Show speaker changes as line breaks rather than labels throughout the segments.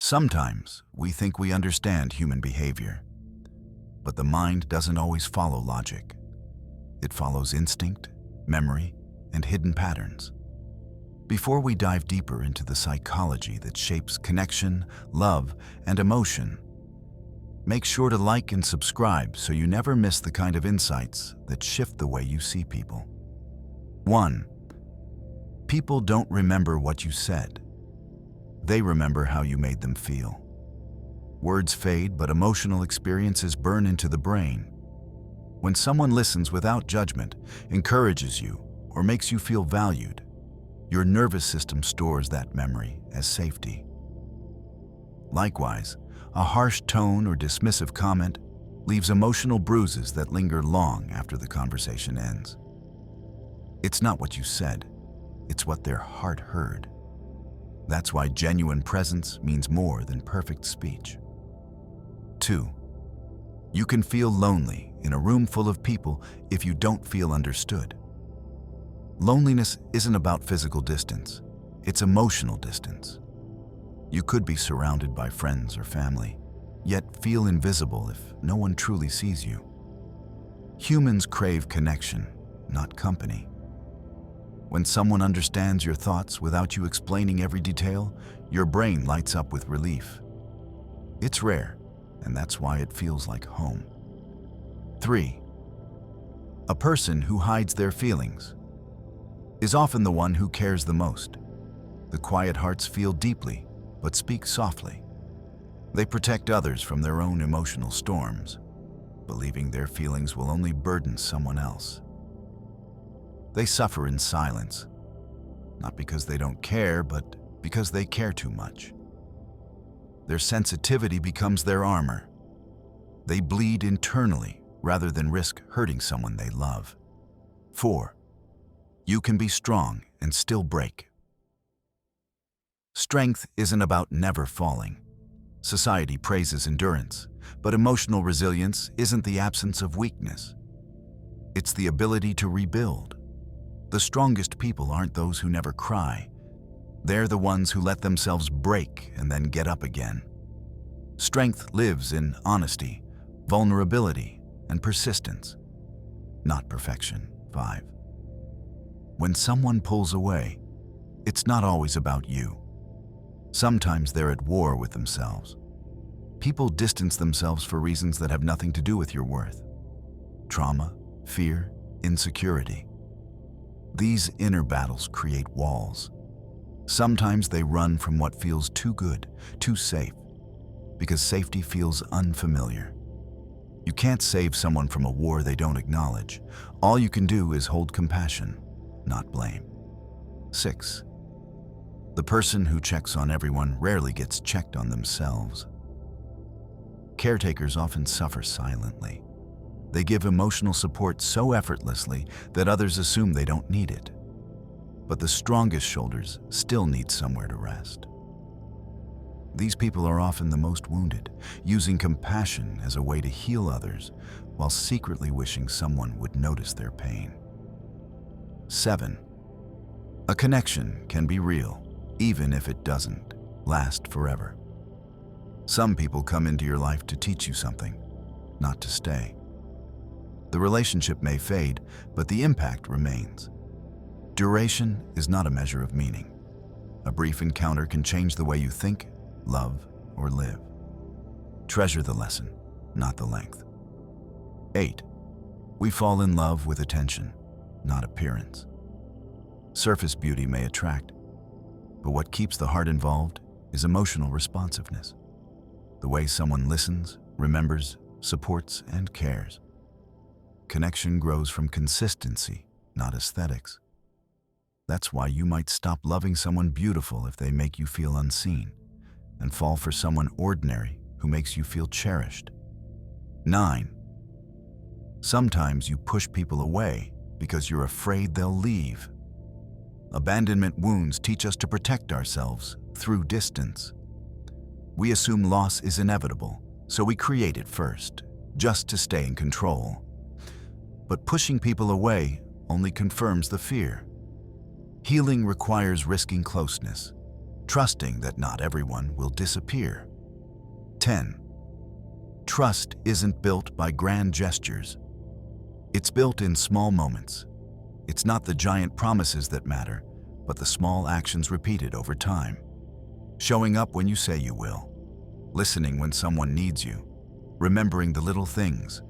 Sometimes we think we understand human behavior, but the mind doesn't always follow logic. It follows instinct, memory, and hidden patterns. Before we dive deeper into the psychology that shapes connection, love, and emotion, make sure to like and subscribe so you never miss the kind of insights that shift the way you see people. 1. People don't remember what you said. They remember how you made them feel. Words fade, but emotional experiences burn into the brain. When someone listens without judgment, encourages you, or makes you feel valued, your nervous system stores that memory as safety. Likewise, a harsh tone or dismissive comment leaves emotional bruises that linger long after the conversation ends. It's not what you said, it's what their heart heard. That's why genuine presence means more than perfect speech. 2. You can feel lonely in a room full of people if you don't feel understood. Loneliness isn't about physical distance, it's emotional distance. You could be surrounded by friends or family, yet feel invisible if no one truly sees you. Humans crave connection, not company. When someone understands your thoughts without you explaining every detail, your brain lights up with relief. It's rare, and that's why it feels like home. 3. A person who hides their feelings is often the one who cares the most. The quiet hearts feel deeply, but speak softly. They protect others from their own emotional storms, believing their feelings will only burden someone else. They suffer in silence, not because they don't care, but because they care too much. Their sensitivity becomes their armor. They bleed internally rather than risk hurting someone they love. 4. You can be strong and still break. Strength isn't about never falling. Society praises endurance, but emotional resilience isn't the absence of weakness. It's the ability to rebuild. The strongest people aren't those who never cry. They're the ones who let themselves break and then get up again. Strength lives in honesty, vulnerability, and persistence, not perfection. 5. When someone pulls away, it's not always about you. Sometimes they're at war with themselves. People distance themselves for reasons that have nothing to do with your worth. Trauma, fear, insecurity. These inner battles create walls. Sometimes they run from what feels too good, too safe, because safety feels unfamiliar. You can't save someone from a war they don't acknowledge. All you can do is hold compassion, not blame. 6. The person who checks on everyone rarely gets checked on themselves. Caretakers often suffer silently. They give emotional support so effortlessly that others assume they don't need it. But the strongest shoulders still need somewhere to rest. These people are often the most wounded, using compassion as a way to heal others while secretly wishing someone would notice their pain. 7. A connection can be real, even if it doesn't last forever. Some people come into your life to teach you something, not to stay. The relationship may fade, but the impact remains. Duration is not a measure of meaning. A brief encounter can change the way you think, love, or live. Treasure the lesson, not the length. 8. We fall in love with attention, not appearance. Surface beauty may attract, but what keeps the heart involved is emotional responsiveness. The way someone listens, remembers, supports, and cares. Connection grows from consistency, not aesthetics. That's why you might stop loving someone beautiful if they make you feel unseen, and fall for someone ordinary who makes you feel cherished. 9. Sometimes you push people away because you're afraid they'll leave. Abandonment wounds teach us to protect ourselves through distance. We assume loss is inevitable, so we create it first, just to stay in control. But pushing people away only confirms the fear. Healing requires risking closeness, trusting that not everyone will disappear. 10. Trust isn't built by grand gestures. It's built in small moments. It's not the giant promises that matter, but the small actions repeated over time. Showing up when you say you will. Listening when someone needs you. Remembering the little things.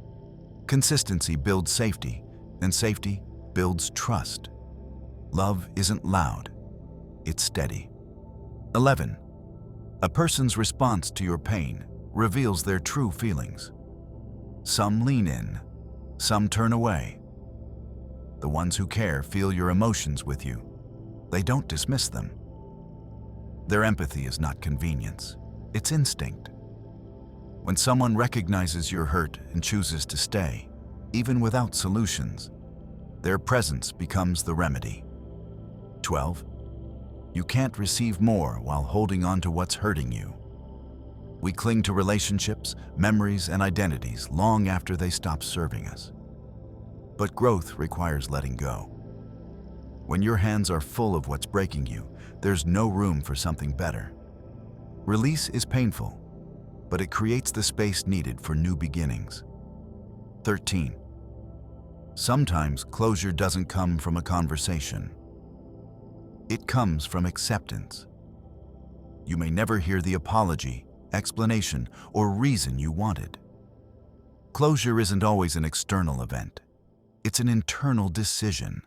Consistency builds safety, and safety builds trust. Love isn't loud. It's steady. 11. A person's response to your pain reveals their true feelings. Some lean in, some turn away. The ones who care feel your emotions with you. They don't dismiss them. Their empathy is not convenience, it's instinct. When someone recognizes your hurt and chooses to stay, even without solutions, their presence becomes the remedy. 12. You can't receive more while holding on to what's hurting you. We cling to relationships, memories, and identities long after they stop serving us. But growth requires letting go. When your hands are full of what's breaking you, there's no room for something better. Release is painful, but it creates the space needed for new beginnings. 13. Sometimes closure doesn't come from a conversation. It comes from acceptance. You may never hear the apology, explanation, or reason you wanted. Closure isn't always an external event. It's an internal decision.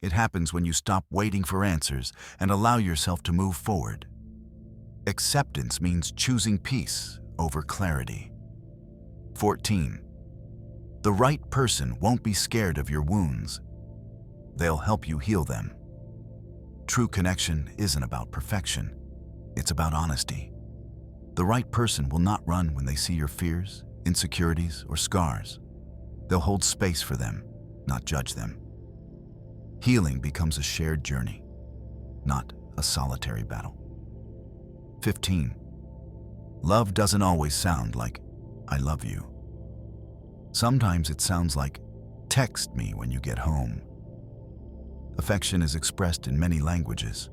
It happens when you stop waiting for answers and allow yourself to move forward. Acceptance means choosing peace over clarity. 14. The right person won't be scared of your wounds. They'll help you heal them. True connection isn't about perfection. It's about honesty. The right person will not run when they see your fears, insecurities, or scars. They'll hold space for them, not judge them. Healing becomes a shared journey, not a solitary battle. 15. Love doesn't always sound like, "I love you." Sometimes it sounds like, "Text me when you get home." Affection is expressed in many languages.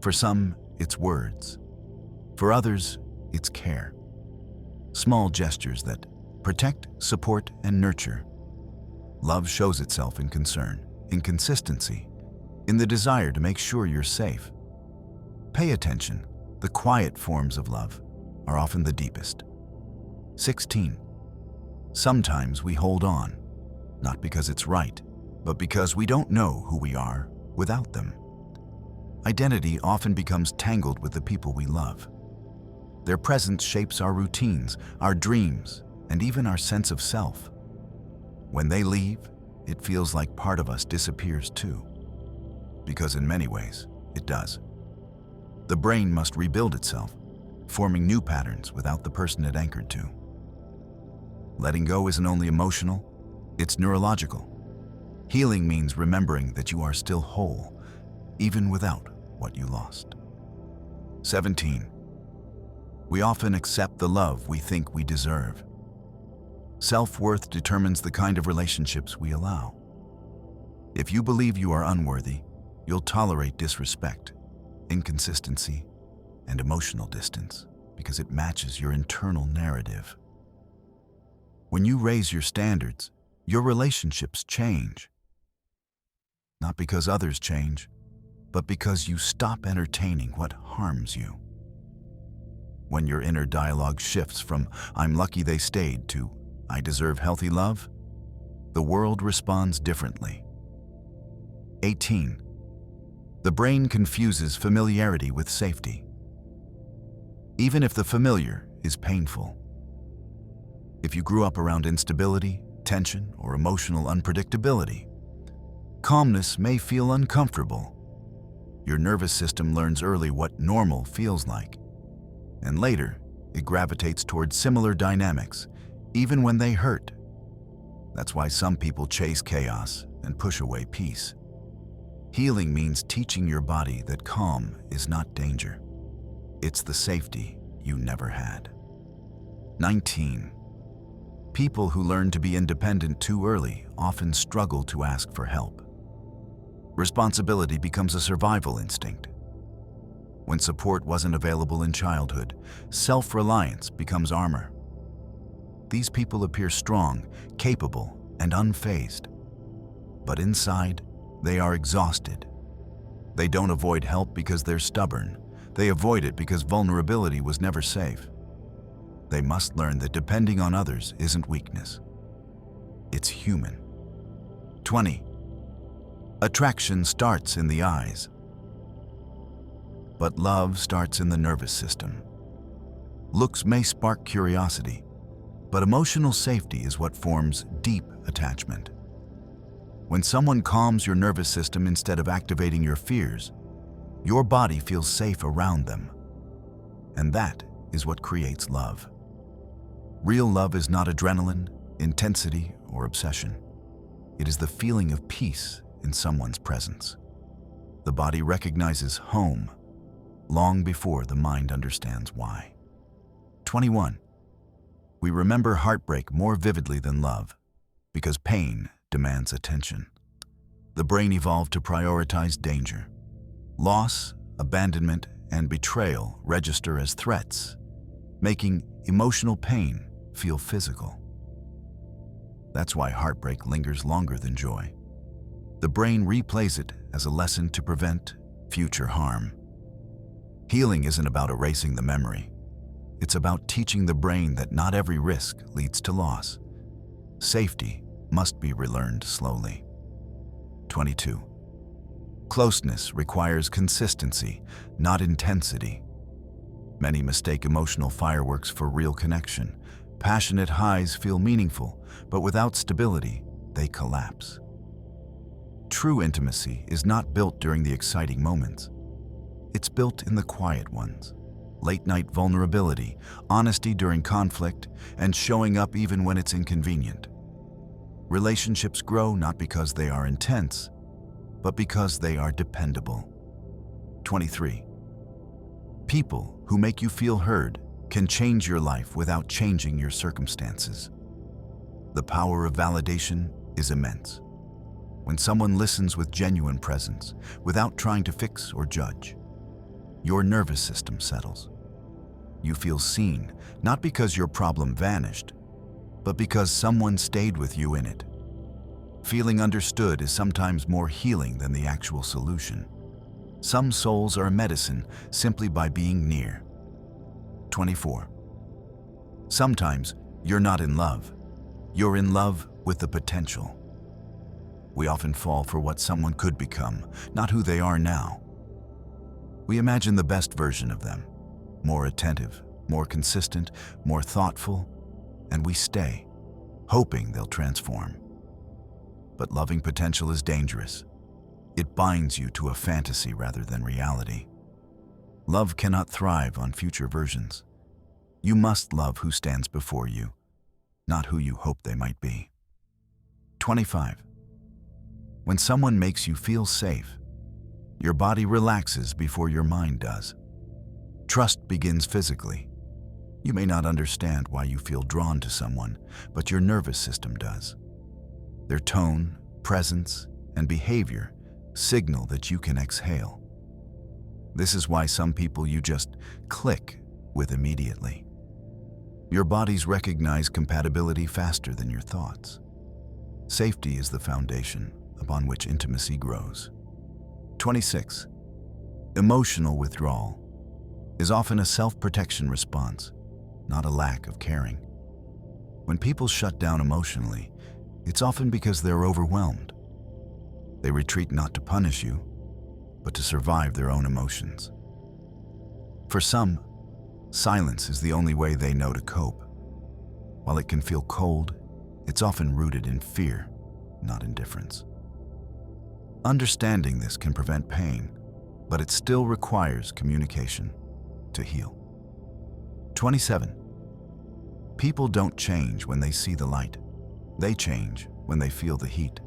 For some, it's words. For others, it's care. Small gestures that protect, support, and nurture. Love shows itself in concern, in consistency, in the desire to make sure you're safe. Pay attention. The quiet forms of love are often the deepest. 16. Sometimes we hold on, not because it's right, but because we don't know who we are without them. Identity often becomes tangled with the people we love. Their presence shapes our routines, our dreams, and even our sense of self. When they leave, it feels like part of us disappears too. Because in many ways, it does. The brain must rebuild itself, forming new patterns without the person it anchored to. Letting go isn't only emotional, it's neurological. Healing means remembering that you are still whole, even without what you lost. 17. We often accept the love we think we deserve. Self-worth determines the kind of relationships we allow. If you believe you are unworthy, you'll tolerate disrespect, inconsistency, and emotional distance because it matches your internal narrative. When you raise your standards, your relationships change. Not because others change, but because you stop entertaining what harms you. When your inner dialogue shifts from "I'm lucky they stayed" to "I deserve healthy love," the world responds differently. 18. The brain confuses familiarity with safety. Even if the familiar is painful. If you grew up around instability, tension, or emotional unpredictability, calmness may feel uncomfortable. Your nervous system learns early what normal feels like, and later it gravitates towards similar dynamics, even when they hurt. That's why some people chase chaos and push away peace. Healing means teaching your body that calm is not danger. It's the safety you never had. 19. People who learn to be independent too early often struggle to ask for help. Responsibility becomes a survival instinct. When support wasn't available in childhood, self-reliance becomes armor. These people appear strong, capable, and unfazed. But inside, they are exhausted. They don't avoid help because they're stubborn. They avoid it because vulnerability was never safe. They must learn that depending on others isn't weakness. It's human. 20. Attraction starts in the eyes. But love starts in the nervous system. Looks may spark curiosity, but emotional safety is what forms deep attachment. When someone calms your nervous system instead of activating your fears, your body feels safe around them. And that is what creates love. Real love is not adrenaline, intensity, or obsession. It is the feeling of peace in someone's presence. The body recognizes home long before the mind understands why. 21. We remember heartbreak more vividly than love because pain demands attention. The brain evolved to prioritize danger. Loss, abandonment, and betrayal register as threats, making emotional pain feel physical. That's why heartbreak lingers longer than joy. The brain replays it as a lesson to prevent future harm. Healing isn't about erasing the memory. It's about teaching the brain that not every risk leads to loss. Safety must be relearned slowly. 22. Closeness requires consistency, not intensity. Many mistake emotional fireworks for real connection. Passionate highs feel meaningful, but without stability, they collapse. True intimacy is not built during the exciting moments. It's built in the quiet ones. Late-night vulnerability, honesty during conflict, and showing up even when it's inconvenient. Relationships grow not because they are intense, but because they are dependable. 23. People who make you feel heard can change your life without changing your circumstances. The power of validation is immense. When someone listens with genuine presence, without trying to fix or judge, your nervous system settles. You feel seen, not because your problem vanished, but because someone stayed with you in it. Feeling understood is sometimes more healing than the actual solution. Some souls are medicine simply by being near. 24. Sometimes you're not in love. You're in love with the potential. We often fall for what someone could become, not who they are now. We imagine the best version of them, more attentive, more consistent, more thoughtful, and we stay, hoping they'll transform. But loving potential is dangerous. It binds you to a fantasy rather than reality. Love cannot thrive on future versions. You must love who stands before you, not who you hope they might be. 25. When someone makes you feel safe, your body relaxes before your mind does. Trust begins physically. You may not understand why you feel drawn to someone, but your nervous system does. Their tone, presence, and behavior signal that you can exhale. This is why some people you just click with immediately. Your bodies recognize compatibility faster than your thoughts. Safety is the foundation upon which intimacy grows. 26. Emotional withdrawal is often a self-protection response, not a lack of caring. When people shut down emotionally, it's often because they're overwhelmed. They retreat not to punish you, but to survive their own emotions. For some, silence is the only way they know to cope. While it can feel cold, it's often rooted in fear, not indifference. Understanding this can prevent pain, but it still requires communication to heal. 27. People don't change when they see the light. They change when they feel the heat.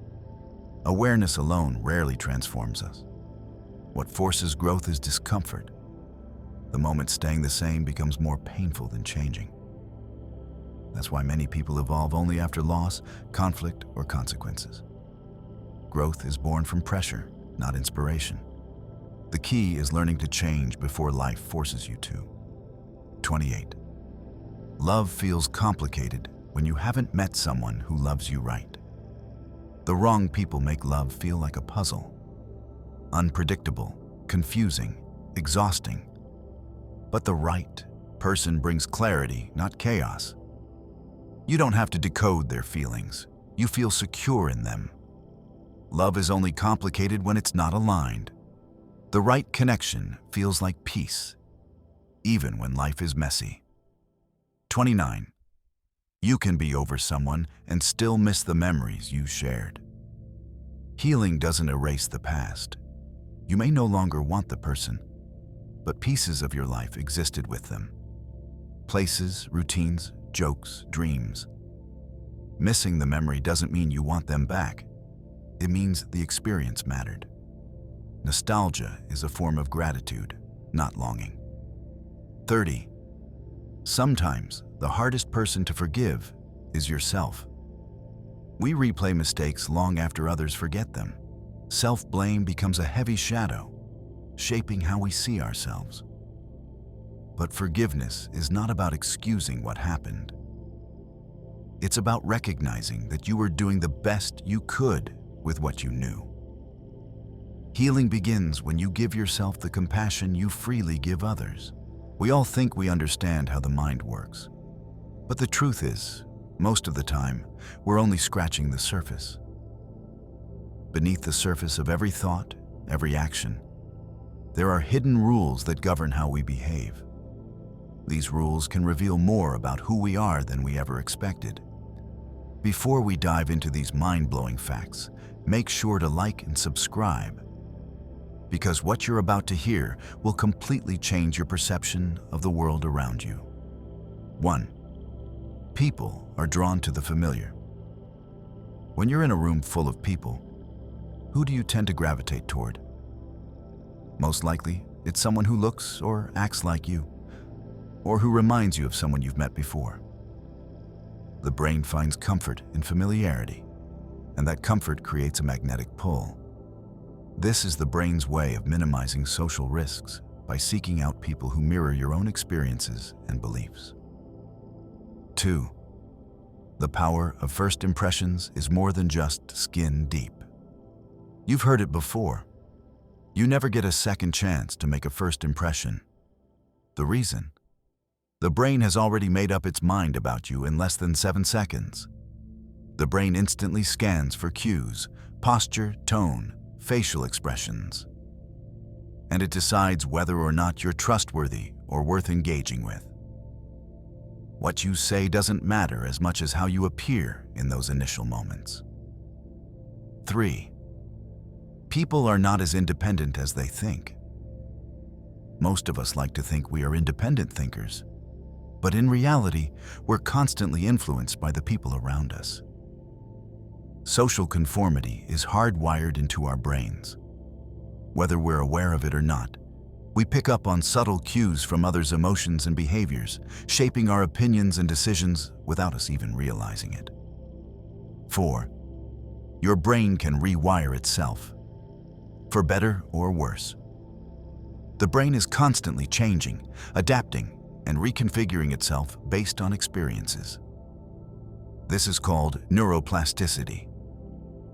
Awareness alone rarely transforms us. What forces growth is discomfort. The moment staying the same becomes more painful than changing. That's why many people evolve only after loss, conflict, or consequences. Growth is born from pressure, not inspiration. The key is learning to change before life forces you to. 28. Love feels complicated when you haven't met someone who loves you right. The wrong people make love feel like a puzzle. Unpredictable, confusing, exhausting. But the right person brings clarity, not chaos. You don't have to decode their feelings. You feel secure in them. Love is only complicated when it's not aligned. The right connection feels like peace, even when life is messy. 29. You can be over someone and still miss the memories you shared. Healing doesn't erase the past. You may no longer want the person, but pieces of your life existed with them. Places, routines, jokes, dreams. Missing the memory doesn't mean you want them back. It means the experience mattered. Nostalgia is a form of gratitude, not longing. 30. Sometimes the hardest person to forgive is yourself. We replay mistakes long after others forget them. Self-blame becomes a heavy shadow, shaping how we see ourselves. But forgiveness is not about excusing what happened. It's about recognizing that you were doing the best you could with what you knew. Healing begins when you give yourself the compassion you freely give others. We all think we understand how the mind works. But the truth is, most of the time, we're only scratching the surface. Beneath the surface of every thought, every action, there are hidden rules that govern how we behave. These rules can reveal more about who we are than we ever expected. Before we dive into these mind-blowing facts, make sure to like and subscribe, because what you're about to hear will completely change your perception of the world around you. 1. People are drawn to the familiar. When you're in a room full of people, who do you tend to gravitate toward? Most likely, it's someone who looks or acts like you, or who reminds you of someone you've met before. The brain finds comfort in familiarity, and that comfort creates a magnetic pull. This is the brain's way of minimizing social risks by seeking out people who mirror your own experiences and beliefs. 2. The power of first impressions is more than just skin deep. You've heard it before. You never get a second chance to make a first impression. The reason? The brain has already made up its mind about you in less than 7 seconds. The brain instantly scans for cues, posture, tone, facial expressions, and it decides whether or not you're trustworthy or worth engaging with. What you say doesn't matter as much as how you appear in those initial moments. 3. People are not as independent as they think. Most of us like to think we are independent thinkers, but in reality, we're constantly influenced by the people around us. Social conformity is hardwired into our brains. Whether we're aware of it or not, we pick up on subtle cues from others' emotions and behaviors, shaping our opinions and decisions without us even realizing it. 4. Your brain can rewire itself, for better or worse. The brain is constantly changing, adapting, and reconfiguring itself based on experiences. This is called neuroplasticity,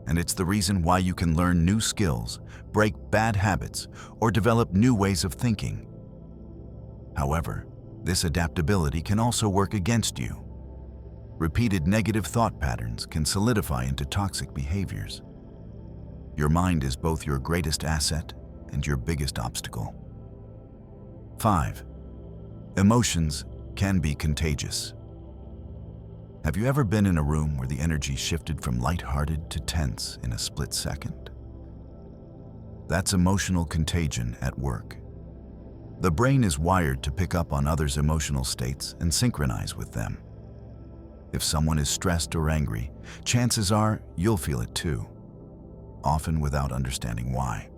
and it's the reason why you can learn new skills, break bad habits, or develop new ways of thinking. However, this adaptability can also work against you. Repeated negative thought patterns can solidify into toxic behaviors. Your mind is both your greatest asset and your biggest obstacle. 5. Emotions can be contagious. Have you ever been in a room where the energy shifted from lighthearted to tense in a split second? That's emotional contagion at work. The brain is wired to pick up on others' emotional states and synchronize with them. If someone is stressed or angry, chances are you'll feel it too, often without understanding why.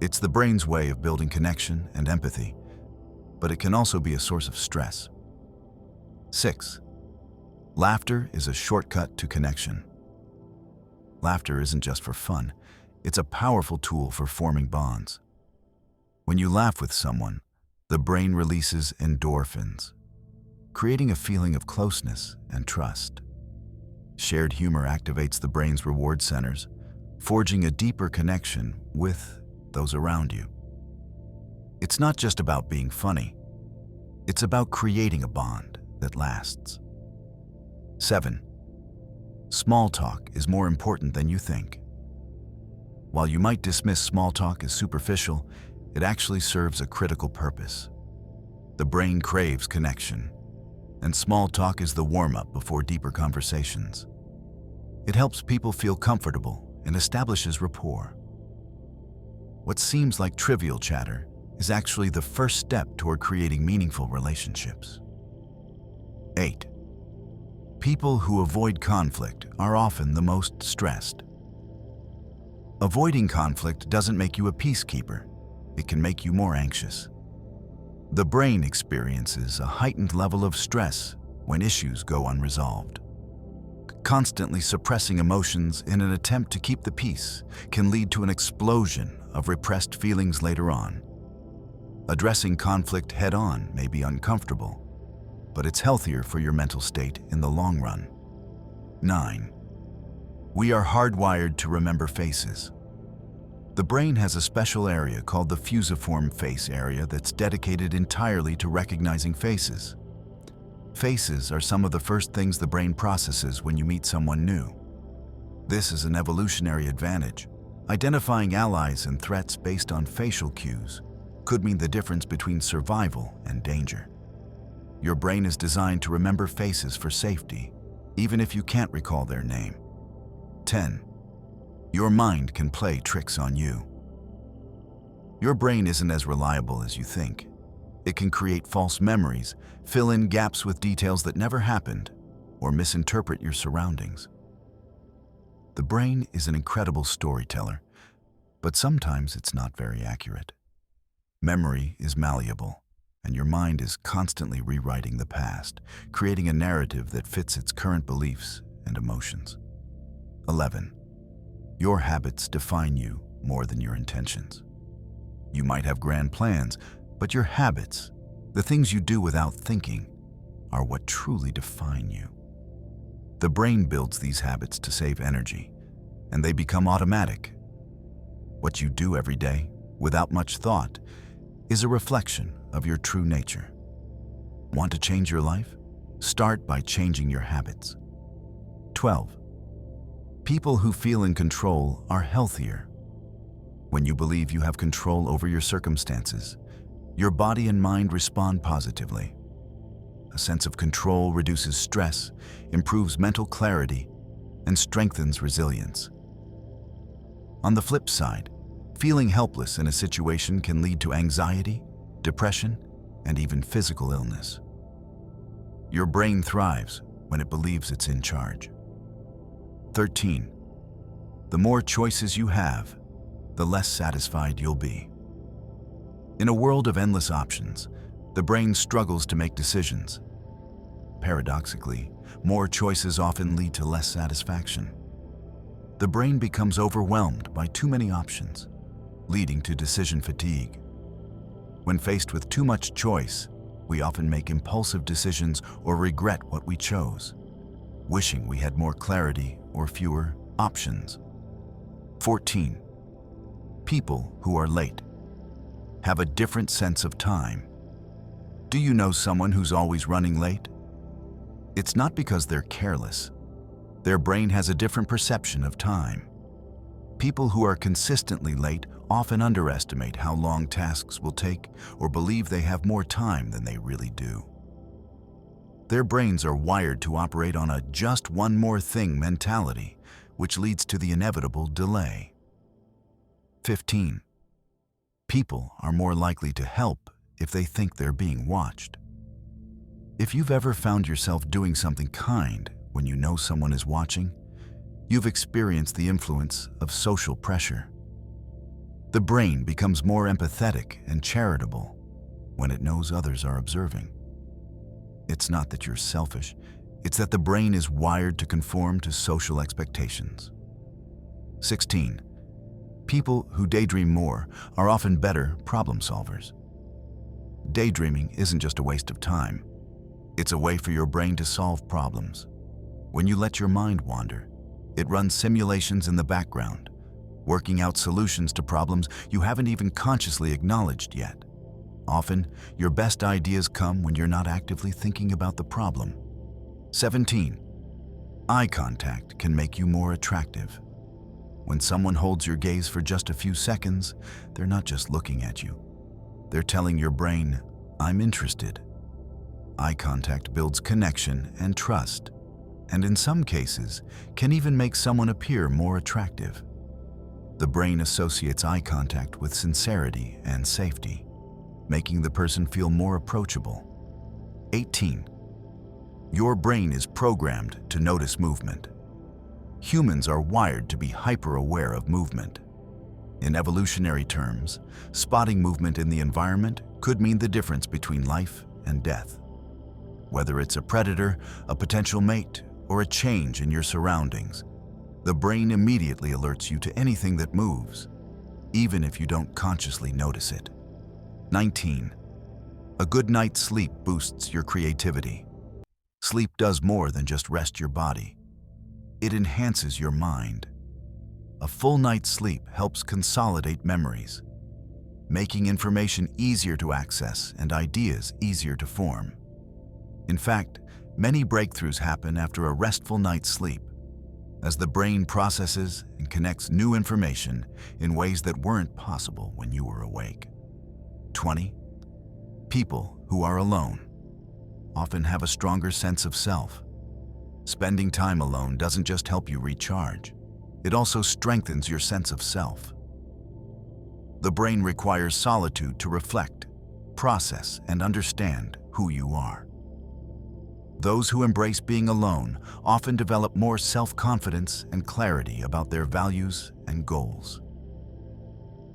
It's the brain's way of building connection and empathy, but it can also be a source of stress. 6. Laughter is a shortcut to connection. Laughter isn't just for fun, it's a powerful tool for forming bonds. When you laugh with someone, the brain releases endorphins, creating a feeling of closeness and trust. Shared humor activates the brain's reward centers, forging a deeper connection with those around you. It's not just about being funny. It's about creating a bond that lasts. 7. Small talk is more important than you think. While you might dismiss small talk as superficial, it actually serves a critical purpose. The brain craves connection, and small talk is the warm-up before deeper conversations. It helps people feel comfortable and establishes rapport. What seems like trivial chatter is actually the first step toward creating meaningful relationships. 8. People who avoid conflict are often the most stressed. Avoiding conflict doesn't make you a peacekeeper. It can make you more anxious. The brain experiences a heightened level of stress when issues go unresolved. Constantly suppressing emotions in an attempt to keep the peace can lead to an explosion of repressed feelings later on. Addressing conflict head-on may be uncomfortable, but it's healthier for your mental state in the long run. 9. We are hardwired to remember faces. The brain has a special area called the fusiform face area that's dedicated entirely to recognizing faces. Faces are some of the first things the brain processes when you meet someone new. This is an evolutionary advantage. Identifying allies and threats based on facial cues could mean the difference between survival and danger. Your brain is designed to remember faces for safety, even if you can't recall their name. 10. Your mind can play tricks on you. Your brain isn't as reliable as you think. It can create false memories, fill in gaps with details that never happened, or misinterpret your surroundings. The brain is an incredible storyteller, but sometimes it's not very accurate. Memory is malleable, and your mind is constantly rewriting the past, creating a narrative that fits its current beliefs and emotions. 11. Your habits define you more than your intentions. You might have grand plans, but your habits, the things you do without thinking, are what truly define you. The brain builds these habits to save energy, and they become automatic. What you do every day, without much thought, is a reflection of your true nature. Want to change your life? Start by changing your habits. 12. People who feel in control are healthier. When you believe you have control over your circumstances, your body and mind respond positively. A sense of control reduces stress, improves mental clarity, and strengthens resilience. On the flip side, feeling helpless in a situation can lead to anxiety, depression, and even physical illness. Your brain thrives when it believes it's in charge. 13. The more choices you have, the less satisfied you'll be. In a world of endless options, the brain struggles to make decisions. Paradoxically, more choices often lead to less satisfaction. The brain becomes overwhelmed by too many options, leading to decision fatigue. When faced with too much choice, we often make impulsive decisions or regret what we chose, wishing we had more clarity or fewer options. 14. People who are late have a different sense of time. Do you know someone who's always running late? It's not because they're careless. Their brain has a different perception of time. People who are consistently late often underestimate how long tasks will take or believe they have more time than they really do. Their brains are wired to operate on a just one more thing mentality, which leads to the inevitable delay. 15. People are more likely to help if they think they're being watched. If you've ever found yourself doing something kind when you know someone is watching, you've experienced the influence of social pressure. The brain becomes more empathetic and charitable when it knows others are observing. It's not that you're selfish, it's that the brain is wired to conform to social expectations. 16. People who daydream more are often better problem solvers. Daydreaming isn't just a waste of time. It's a way for your brain to solve problems. When you let your mind wander, it runs simulations in the background, working out solutions to problems you haven't even consciously acknowledged yet. Often, your best ideas come when you're not actively thinking about the problem. 17. Eye contact can make you more attractive. When someone holds your gaze for just a few seconds, they're not just looking at you. They're telling your brain, "I'm interested." Eye contact builds connection and trust, and in some cases, can even make someone appear more attractive. The brain associates eye contact with sincerity and safety, making the person feel more approachable. 18. Your brain is programmed to notice movement. Humans are wired to be hyper-aware of movement. In evolutionary terms, spotting movement in the environment could mean the difference between life and death. Whether it's a predator, a potential mate, or a change in your surroundings, the brain immediately alerts you to anything that moves, even if you don't consciously notice it. 19. A good night's sleep boosts your creativity. Sleep does more than just rest your body. It enhances your mind. A full night's sleep helps consolidate memories, making information easier to access and ideas easier to form. In fact, many breakthroughs happen after a restful night's sleep, as the brain processes and connects new information in ways that weren't possible when you were awake. 20. People who are alone often have a stronger sense of self. Spending time alone doesn't just help you recharge, it also strengthens your sense of self. The brain requires solitude to reflect, process, and understand who you are. Those who embrace being alone often develop more self-confidence and clarity about their values and goals.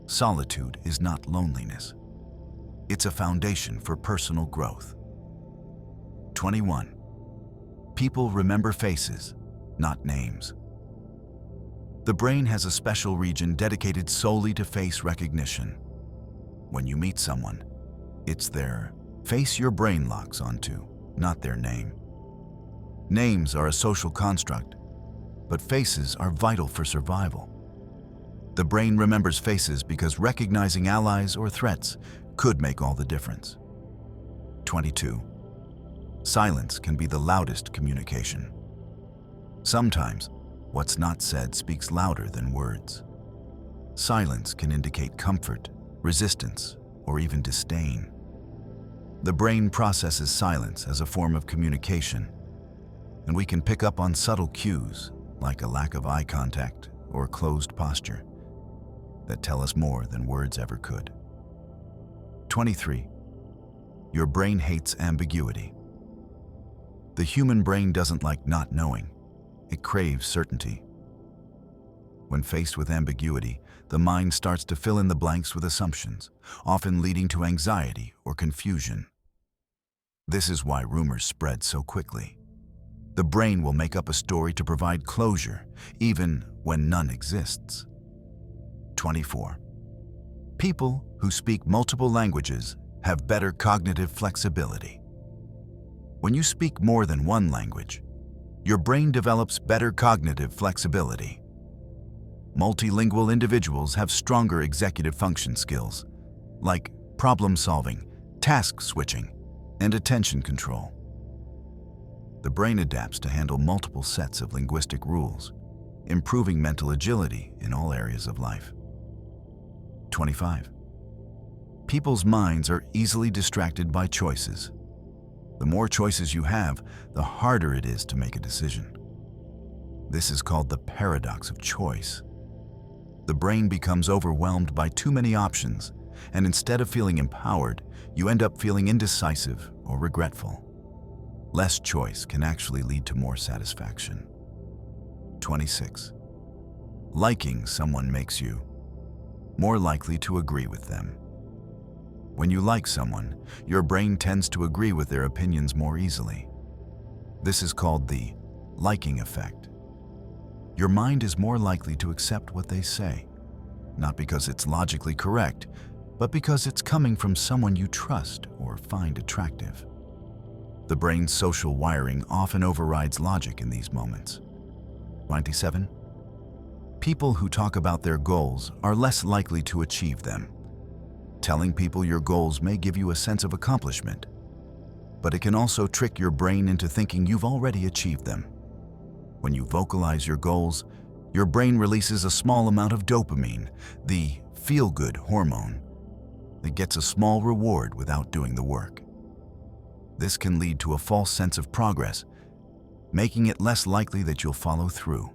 Solitude is not loneliness. It's a foundation for personal growth. 21. People remember faces, not names. The brain has a special region dedicated solely to face recognition. When you meet someone, it's their face your brain locks onto, not their name. Names are a social construct, but faces are vital for survival. The brain remembers faces because recognizing allies or threats could make all the difference. 22. Silence can be the loudest communication. Sometimes, what's not said speaks louder than words. Silence can indicate comfort, resistance, or even disdain. The brain processes silence as a form of communication, and we can pick up on subtle cues, like a lack of eye contact or closed posture, that tell us more than words ever could. 23. Your brain hates ambiguity. The human brain doesn't like not knowing. It craves certainty. When faced with ambiguity, the mind starts to fill in the blanks with assumptions, often leading to anxiety or confusion. This is why rumors spread so quickly. The brain will make up a story to provide closure, even when none exists. 24. People who speak multiple languages have better cognitive flexibility. When you speak more than one language, your brain develops better cognitive flexibility. Multilingual individuals have stronger executive function skills, like problem solving, task switching, and attention control. The brain adapts to handle multiple sets of linguistic rules, improving mental agility in all areas of life. 25. People's minds are easily distracted by choices. The more choices you have, the harder it is to make a decision. This is called the paradox of choice. The brain becomes overwhelmed by too many options, and instead of feeling empowered, you end up feeling indecisive or regretful. Less choice can actually lead to more satisfaction. 26. Liking someone makes you more likely to agree with them. When you like someone, your brain tends to agree with their opinions more easily. This is called the liking effect. Your mind is more likely to accept what they say. not because it's logically correct, but because it's coming from someone you trust or find attractive. The brain's social wiring often overrides logic in these moments. 27. People who talk about their goals are less likely to achieve them. Telling people your goals may give you a sense of accomplishment, but it can also trick your brain into thinking you've already achieved them. When you vocalize your goals, your brain releases a small amount of dopamine, the feel-good hormone. It gets a small reward without doing the work. This can lead to a false sense of progress, making it less likely that you'll follow through.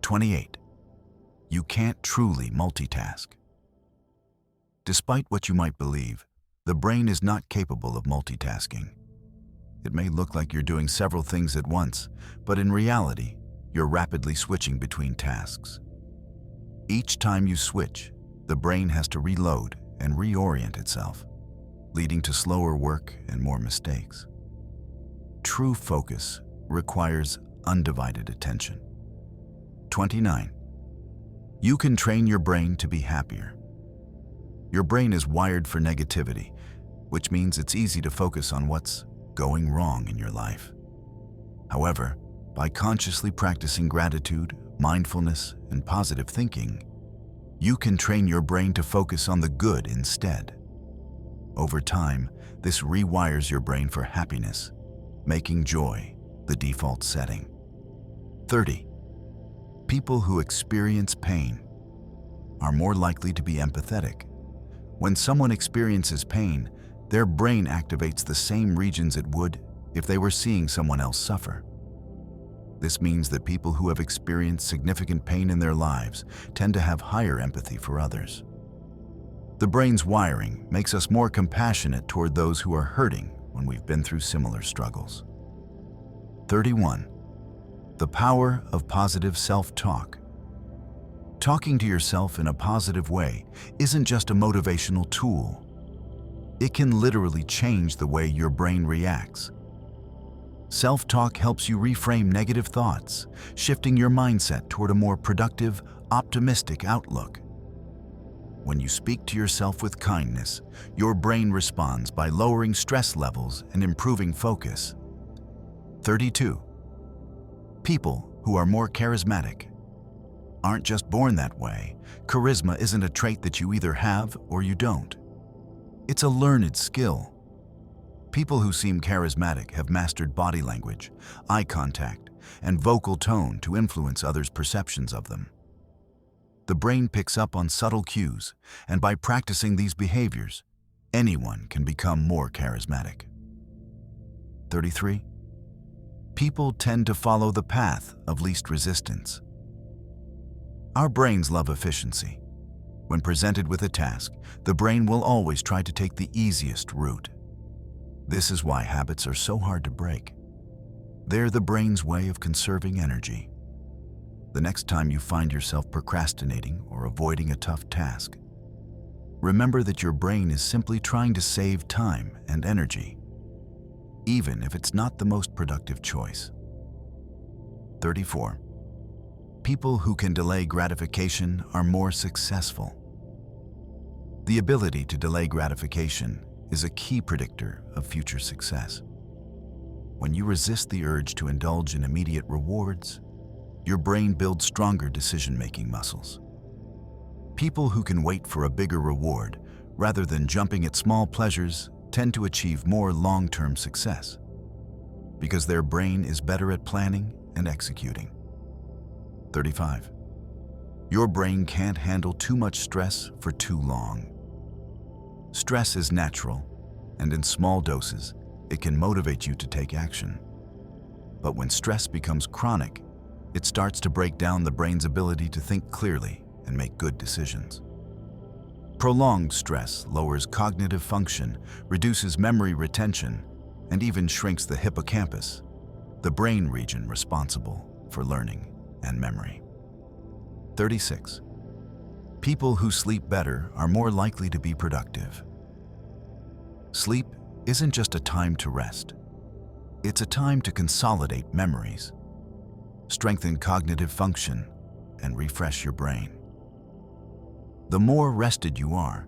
28. You can't truly multitask. Despite what you might believe, the brain is not capable of multitasking. It may look like you're doing several things at once, but in reality, you're rapidly switching between tasks. Each time you switch, the brain has to reload and reorient itself, leading to slower work and more mistakes. True focus requires undivided attention. 29. You can train your brain to be happier. Your brain is wired for negativity, which means it's easy to focus on what's going wrong in your life. However, by consciously practicing gratitude, mindfulness, and positive thinking, you can train your brain to focus on the good instead. Over time, this rewires your brain for happiness, making joy the default setting. 30. People who experience pain are more likely to be empathetic. When someone experiences pain, their brain activates the same regions it would if they were seeing someone else suffer. This means that people who have experienced significant pain in their lives tend to have higher empathy for others. The brain's wiring makes us more compassionate toward those who are hurting when we've been through similar struggles. 31. The power of positive self-talk. Talking to yourself in a positive way isn't just a motivational tool. It can literally change the way your brain reacts. Self-talk helps you reframe negative thoughts, shifting your mindset toward a more productive, optimistic outlook. When you speak to yourself with kindness, your brain responds by lowering stress levels and improving focus. 32. People who are more charismatic aren't just born that way. Charisma isn't a trait that you either have or you don't. It's a learned skill. People who seem charismatic have mastered body language, eye contact, and vocal tone to influence others' perceptions of them. The brain picks up on subtle cues, and by practicing these behaviors, anyone can become more charismatic. 33. People tend to follow the path of least resistance. Our brains love efficiency. When presented with a task, the brain will always try to take the easiest route. This is why habits are so hard to break. They're the brain's way of conserving energy. The next time you find yourself procrastinating or avoiding a tough task, remember that your brain is simply trying to save time and energy, even if it's not the most productive choice. 34. People who can delay gratification are more successful. The ability to delay gratification is a key predictor of future success. When you resist the urge to indulge in immediate rewards, your brain builds stronger decision-making muscles. People who can wait for a bigger reward rather than jumping at small pleasures tend to achieve more long-term success because their brain is better at planning and executing. 35. Your brain can't handle too much stress for too long. Stress is natural, and in small doses, it can motivate you to take action. But when stress becomes chronic, it starts to break down the brain's ability to think clearly and make good decisions. Prolonged stress lowers cognitive function, reduces memory retention, and even shrinks the hippocampus, the brain region responsible for learning and memory. 36. People who sleep better are more likely to be productive. Sleep isn't just a time to rest. It's a time to consolidate memories, strengthen cognitive function, and refresh your brain. The more rested you are,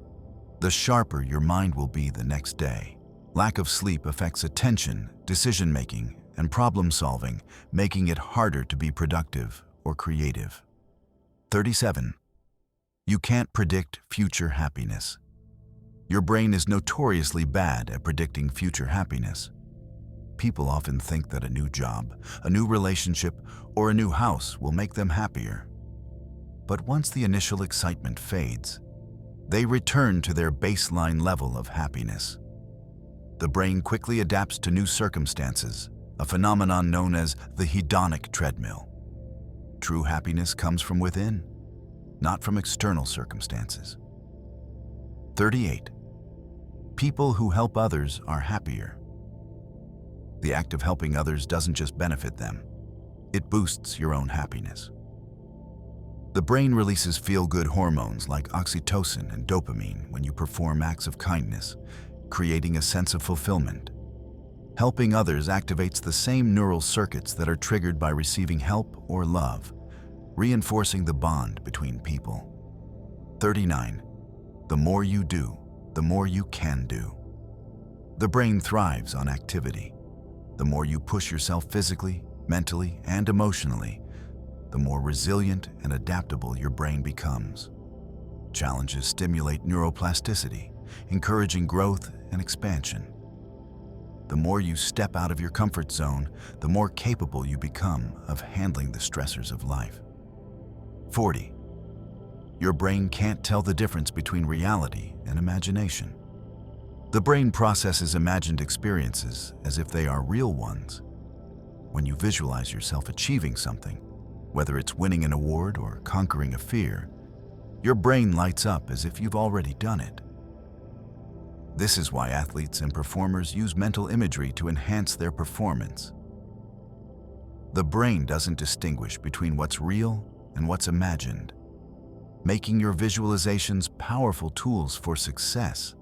the sharper your mind will be the next day. Lack of sleep affects attention, decision-making, and problem-solving, making it harder to be productive or creative. 37. You can't predict future happiness. Your brain is notoriously bad at predicting future happiness. People often think that a new job, a new relationship, or a new house will make them happier. But once the initial excitement fades, they return to their baseline level of happiness. The brain quickly adapts to new circumstances, a phenomenon known as the hedonic treadmill. True happiness comes from within, not from external circumstances. 38. People who help others are happier. The act of helping others doesn't just benefit them, it boosts your own happiness. The brain releases feel-good hormones like oxytocin and dopamine when you perform acts of kindness, creating a sense of fulfillment. Helping others activates the same neural circuits that are triggered by receiving help or love, reinforcing the bond between people. 39. The more you do, the more you can do. The brain thrives on activity. The more you push yourself physically, mentally, and emotionally, the more resilient and adaptable your brain becomes. Challenges stimulate neuroplasticity, encouraging growth and expansion. The more you step out of your comfort zone, the more capable you become of handling the stressors of life. 40. Your brain can't tell the difference between reality and imagination. The brain processes imagined experiences as if they are real ones. When you visualize yourself achieving something, whether it's winning an award or conquering a fear, your brain lights up as if you've already done it. This is why athletes and performers use mental imagery to enhance their performance. The brain doesn't distinguish between what's real and what's imagined, making your visualizations powerful tools for success.